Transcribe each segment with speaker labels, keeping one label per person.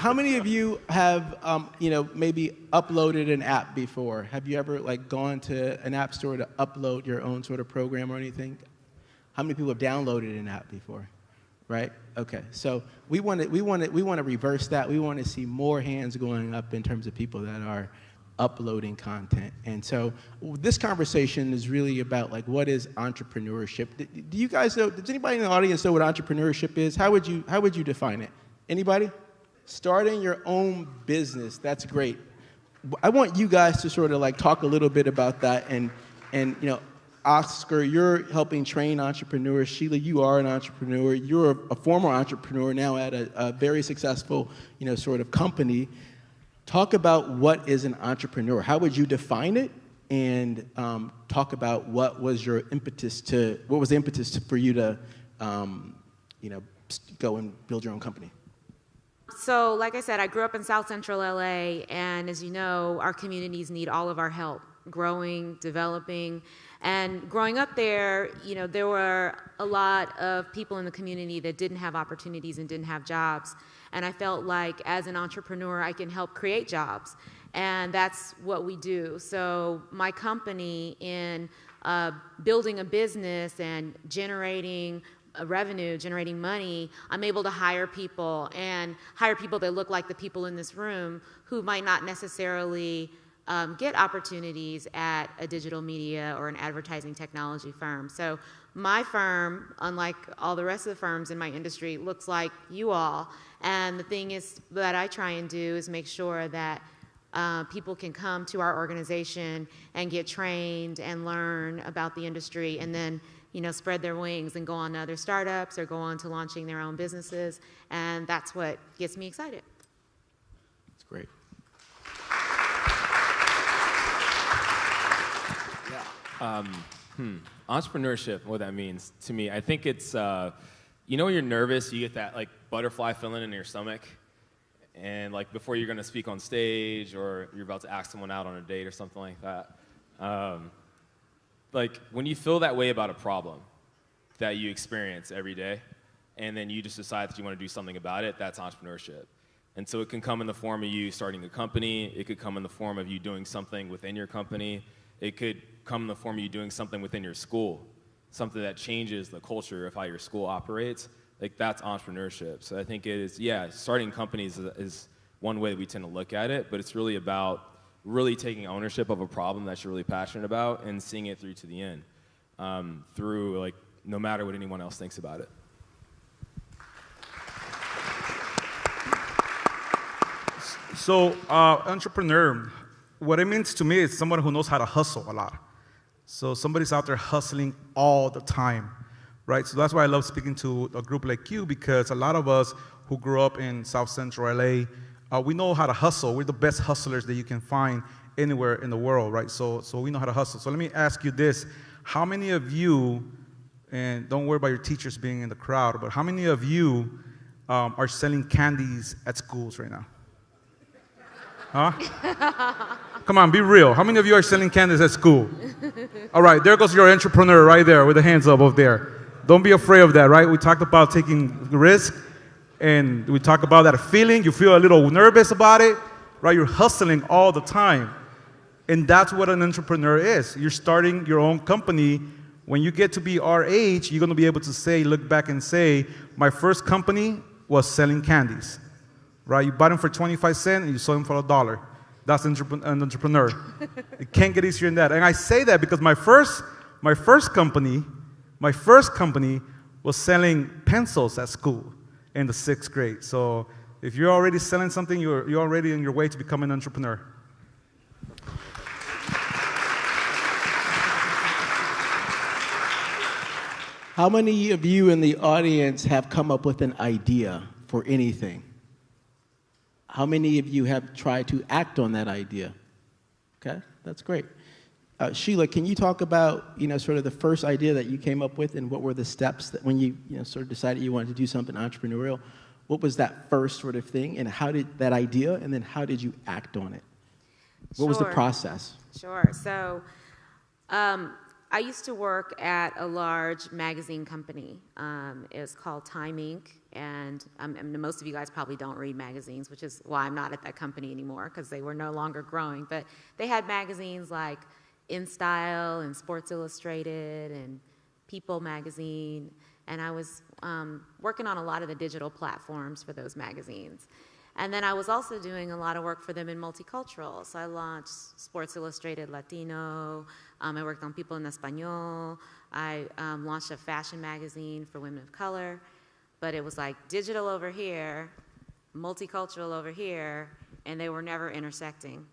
Speaker 1: how many of you have, maybe uploaded an app before? Have you ever gone to an app store to upload your own sort of program or anything? How many people have downloaded an app before? Right? Okay. So we want to reverse that. We want to see more hands going up in terms of people that are uploading content. And so this conversation is really about what is entrepreneurship? Do you guys know? Does anybody in the audience know what entrepreneurship is? How would you define it? Anybody? Starting your own business. That's great. I want you guys to sort of talk a little bit about that. And Oscar, you're helping train entrepreneurs. Sheila, you are an entrepreneur. You're a former entrepreneur now at a very successful, sort of company. Talk about what is an entrepreneur. How would you define it? And talk about what was the impetus for you to, go and build your own company.
Speaker 2: So, like I said, I grew up in South Central LA, and as you know, our communities need all of our help, growing, developing. And growing up there, there were a lot of people in the community that didn't have opportunities and didn't have jobs. And I felt like as an entrepreneur, I can help create jobs. And that's what we do. So my company, in building a business and generating revenue, generating money, I'm able to hire people that look like the people in this room who might not necessarily get opportunities at a digital media or an advertising technology firm. So my firm, unlike all the rest of the firms in my industry, looks like you all. And the thing is that I try and do is make sure that people can come to our organization and get trained and learn about the industry, and then spread their wings and go on to other startups or go on to launching their own businesses. And that's what gets me excited.
Speaker 1: That's great.
Speaker 3: Entrepreneurship, what that means to me, I think it's, when you're nervous, you get that butterfly feeling in your stomach, and before you're going to speak on stage or you're about to ask someone out on a date or something like that. When you feel that way about a problem that you experience every day, and then you just decide that you want to do something about it, that's entrepreneurship. And so it can come in the form of you starting a company. It could come in the form of you doing something within your company. It could come in the form of you doing something within your school, something that changes the culture of how your school operates. That's entrepreneurship. So I think it is, starting companies is one way that we tend to look at it, but it's really about really taking ownership of a problem that you're really passionate about and seeing it through to the end, through no matter what anyone else thinks about it.
Speaker 4: So entrepreneur, what it means to me is someone who knows how to hustle a lot. So somebody's out there hustling all the time, right? So that's why I love speaking to a group like you, because a lot of us who grew up in South Central LA, we know how to hustle. We're the best hustlers that you can find anywhere in the world, right? So we know how to hustle. So let me ask you this. How many of you, and don't worry about your teachers being in the crowd, but how many of you are selling candies at schools right now? Huh? Come on, be real. How many of you are selling candies at school? All right, there goes your entrepreneur right there with the hands up over there. Don't be afraid of that, right? We talked about taking risk, and we talk about that feeling. You feel a little nervous about it, right? You're hustling all the time. And that's what an entrepreneur is. You're starting your own company. When you get to be our age, you're going to be able to say, look back and say, my first company was selling candies. Right? You bought them for 25 cents and you sold them for $1. That's an entrepreneur. It can't get easier than that. And I say that because my first company was selling pencils at school in the 6th grade. So if you're already selling something, you're already on your way to become an entrepreneur.
Speaker 1: How many of you in the audience have come up with an idea for anything? How many of you have tried to act on that idea? Okay, that's great. Sheila, can you talk about, sort of the first idea that you came up with, and what were the steps that when you, sort of decided you wanted to do something entrepreneurial? What was that first sort of thing, and how did that idea, and then how did you act on it? What was the process?
Speaker 2: Sure. So I I used to work at a large magazine company. It was called Time Inc. And most of you guys probably don't read magazines, which is why I'm not at that company anymore, because they were no longer growing. But they had magazines like InStyle and Sports Illustrated and People magazine. And I was working on a lot of the digital platforms for those magazines. And then I was also doing a lot of work for them in multicultural. So I launched Sports Illustrated Latino. I worked on People en Español. I launched a fashion magazine for women of color. But it was like digital over here, multicultural over here, and they were never intersecting.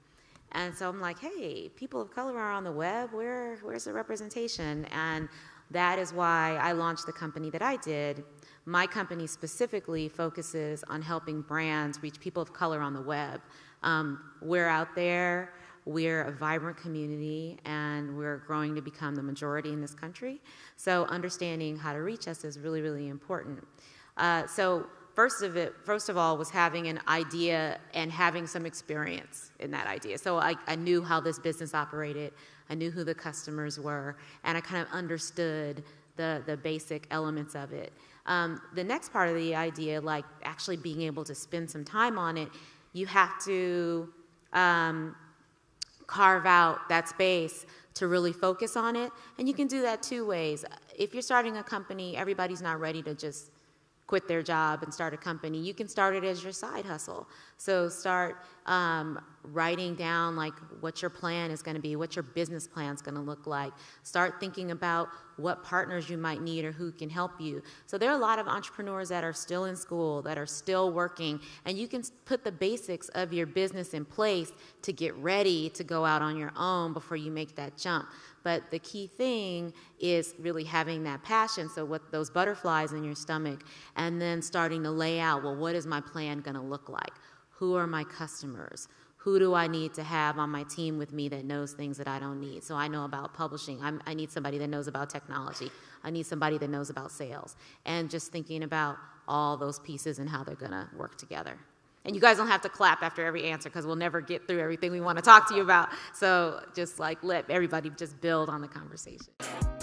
Speaker 2: And so I'm like, hey, people of color are on the web. Where's the representation? And that is why I launched the company that I did. My company specifically focuses on helping brands reach people of color on the web. We're out there, we're a vibrant community, and we're growing to become the majority in this country. So understanding how to reach us is really, really important. So first of all, was having an idea and having some experience in that idea. So I knew how this business operated, I knew who the customers were, and I kind of understood the basic elements of it. The next part of the idea, like actually being able to spend some time on it, you have to carve out that space to really focus on it. And you can do that two ways. If you're starting a company, everybody's not ready to just quit their job and start a company. You can start it as your side hustle. So start writing down like what your plan is going to be, what your business plan is going to look like. Start thinking about what partners you might need or who can help you. So there are a lot of entrepreneurs that are still in school, that are still working, and you can put the basics of your business in place to get ready to go out on your own before you make that jump. But the key thing is really having that passion, so what those butterflies in your stomach, and then starting to lay out, well, what is my plan going to look like? Who are my customers? Who do I need to have on my team with me that knows things that I don't need? So I know about publishing. I need somebody that knows about technology. I need somebody that knows about sales. And just thinking about all those pieces and how they're going to work together. And you guys don't have to clap after every answer because we'll never get through everything we want to talk to you about. So just like let everybody just build on the conversation.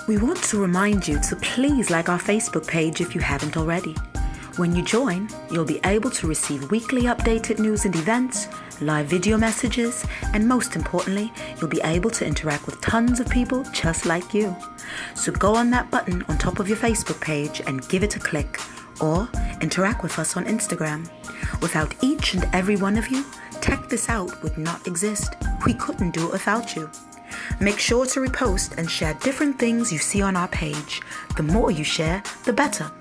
Speaker 5: We want to remind you to please like our Facebook page if you haven't already. When you join, you'll be able to receive weekly updated news and events, live video messages, and most importantly, you'll be able to interact with tons of people just like you. So go on that button on top of your Facebook page and give it a click, or interact with us on Instagram. Without each and every one of you, Tech This Out would not exist. We couldn't do it without you. Make sure to repost and share different things you see on our page. The more you share, the better.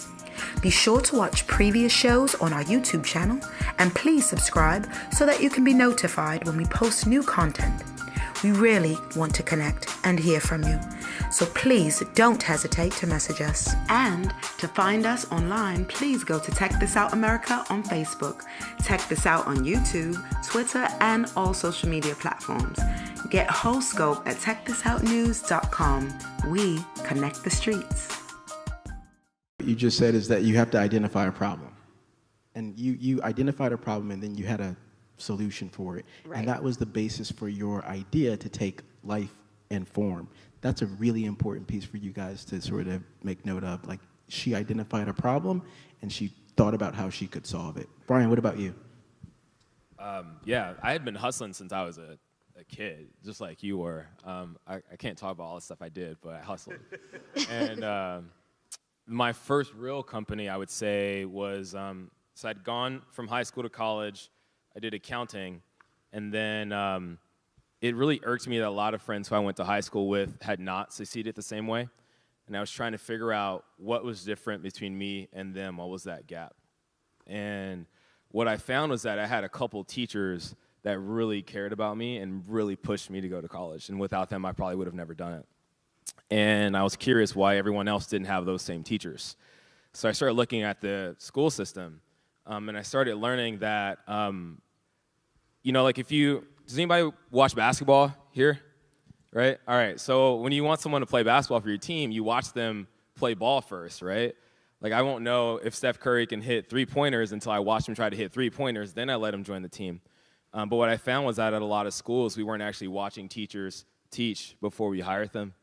Speaker 5: Be sure to watch previous shows on our YouTube channel, and please subscribe so that you can be notified when we post new content. We really want to connect and hear from you, so please don't hesitate to message us. And to find us online, please go to Tech This Out America on Facebook, Tech This Out on YouTube, Twitter, and all social media platforms. Get whole scope at techthisoutnews.com. We connect the streets.
Speaker 1: What you just said is that you have to identify a problem. And you identified a problem and then you had a solution for it.
Speaker 2: Right.
Speaker 1: And that was the basis for your idea to take life and form. That's a really important piece for you guys to sort of make note of. Like, she identified a problem and she thought about how she could solve it. Brian, what about you?
Speaker 3: Yeah, I had been hustling since I was a kid, just like you were. I can't talk about all the stuff I did, but I hustled. And my first real company, I would say, was, so I'd gone from high school to college. I did accounting, and then it really irked me that a lot of friends who I went to high school with had not succeeded the same way, and I was trying to figure out what was different between me and them. What was that gap? And what I found was that I had a couple teachers that really cared about me and really pushed me to go to college, and without them, I probably would have never done it. And I was curious why everyone else didn't have those same teachers. So I started looking at the school system, and I started learning that, you know, like does anybody watch basketball here? Right? All right, so when you want someone to play basketball for your team, you watch them play ball first, right? Like, I won't know if Steph Curry can hit three-pointers until I watch him try to hit three-pointers, then I let him join the team. But what I found was that at a lot of schools, we weren't actually watching teachers teach before we hired them.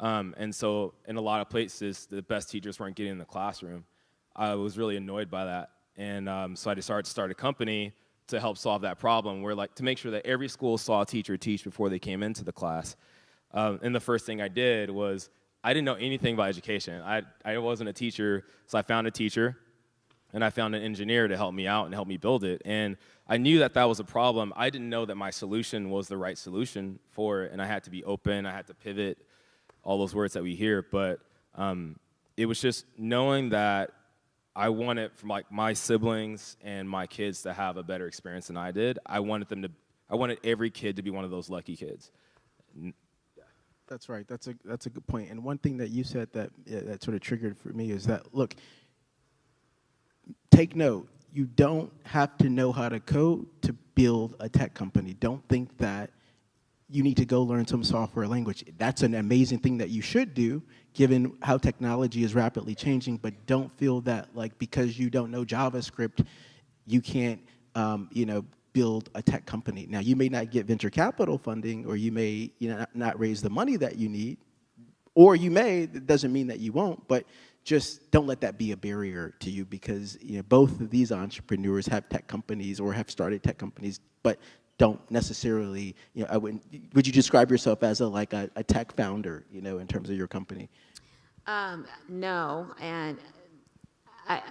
Speaker 3: And so in a lot of places, the best teachers weren't getting in the classroom. I was really annoyed by that. And so I decided to start a company to help solve that problem, where to make sure that every school saw a teacher teach before they came into the class. And the first thing I did was, I didn't know anything about education. I wasn't a teacher, so I found a teacher, and I found an engineer to help me out and help me build it. And I knew that was a problem. I didn't know that my solution was the right solution for it, and I had to be open, I had to pivot, all those words that we hear. But it was just knowing that I wanted from my siblings and my kids to have a better experience than I did. I wanted every kid to be one of those lucky kids.
Speaker 1: That's right. That's a good point. And one thing that you said that sort of triggered for me is that, look, take note. You don't have to know how to code to build a tech company. Don't think that you need to go learn some software language. That's an amazing thing that you should do, given how technology is rapidly changing. But don't feel that because you don't know JavaScript, you can't build a tech company. Now, you may not get venture capital funding, or you may not raise the money that you need, or you may. It doesn't mean that you won't, but just don't let that be a barrier to you, because both of these entrepreneurs have tech companies or have started tech companies, but don't necessarily. Would you describe yourself as a tech founder? In terms of your company?
Speaker 2: No, and.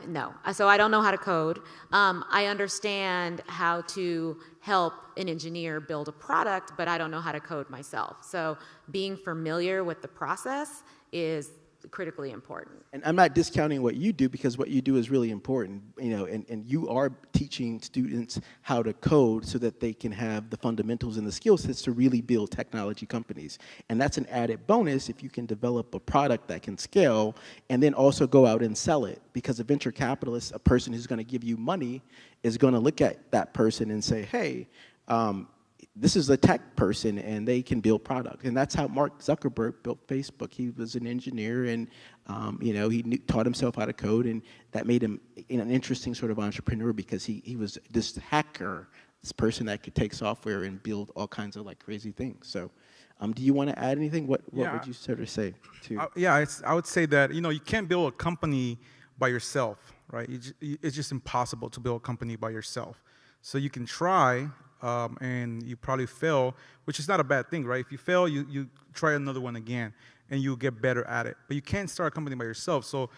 Speaker 2: No, so I don't know how to code. I understand how to help an engineer build a product, but I don't know how to code myself. So being familiar with the process is critically important.
Speaker 1: And I'm not discounting what you do, because what you do is really important, and you are teaching students how to code so that they can have the fundamentals and the skill sets to really build technology companies. And that's an added bonus if you can develop a product that can scale and then also go out and sell it, because a venture capitalist, a person who's going to give you money, is going to look at that person and say, hey, this is a tech person, and they can build product. And that's how Mark Zuckerberg built Facebook. He was an engineer, and he taught himself how to code, and that made him an interesting sort of entrepreneur, because he was this hacker, this person that could take software and build all kinds of crazy things. So do you want to add anything? What would you sort of say to?
Speaker 4: I would say that you can't build a company by yourself, right? It's just impossible to build a company by yourself. So you can try. And you probably fail, which is not a bad thing, right? If you fail, you try another one again, and you get better at it. But you can't start a company by yourself. So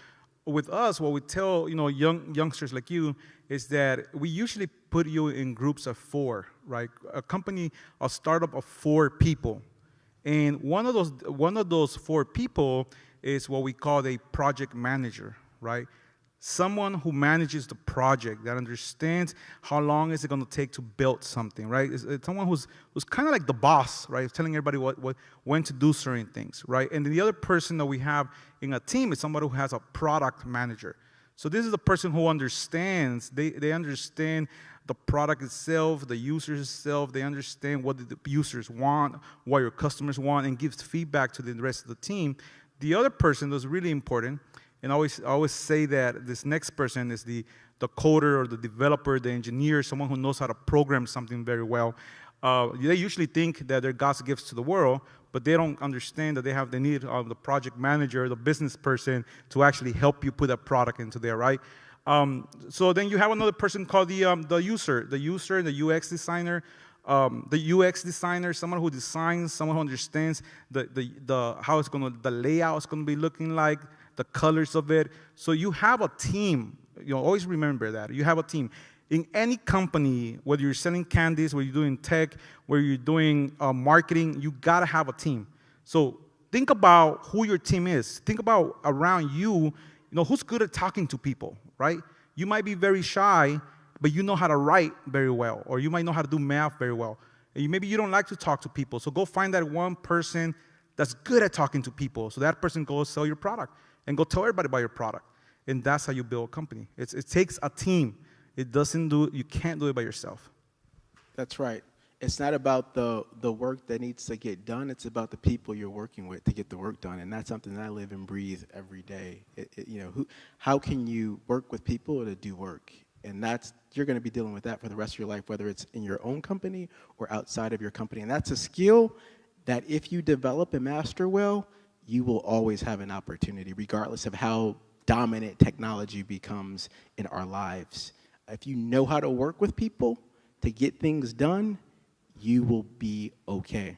Speaker 4: with us, what we tell youngsters like you is that we usually put you in groups of 4, right? A startup of 4 people, and one of those 4 people is what we call a project manager, right? Someone who manages the project, that understands how long is it going to take to build something, right? It's someone who's kind of like the boss, right? Telling everybody when to do certain things, right? And the other person that we have in a team is somebody who has a product manager. So this is the person who understands. They understand the product itself, the users itself. They understand what the users want, what your customers want, and gives feedback to the rest of the team. The other person that's really important. And I always say that this next person is the coder or the developer, the engineer, someone who knows how to program something very well. They usually think that they're God's gifts to the world, but they don't understand that they need the project manager, the business person, to actually help you put that product into there, right? So then you have another person called the user, and the UX designer. The UX designer, someone who designs, someone who understands how the layout is going to be looking like, the colors of it. So you have a team. Always remember that. You have a team. In any company, whether you're selling candies, whether you're doing tech, whether you're doing marketing, you got to have a team. So think about who your team is. Think about around you, who's good at talking to people, right? You might be very shy, but you know how to write very well, or you might know how to do math very well. And maybe you don't like to talk to people, so go find that one person that's good at talking to people, so that person goes sell your product and go tell everybody about your product. And that's how you build a company. It takes a team. You can't do it by yourself.
Speaker 1: That's right. It's not about the work that needs to get done. It's about the people you're working with to get the work done. And that's something that I live and breathe every day. How can you work with people to do work? And you're going to be dealing with that for the rest of your life, whether it's in your own company or outside of your company. And that's a skill that if you develop and master well, you will always have an opportunity, regardless of how dominant technology becomes in our lives. If you know how to work with people to get things done, you will be okay.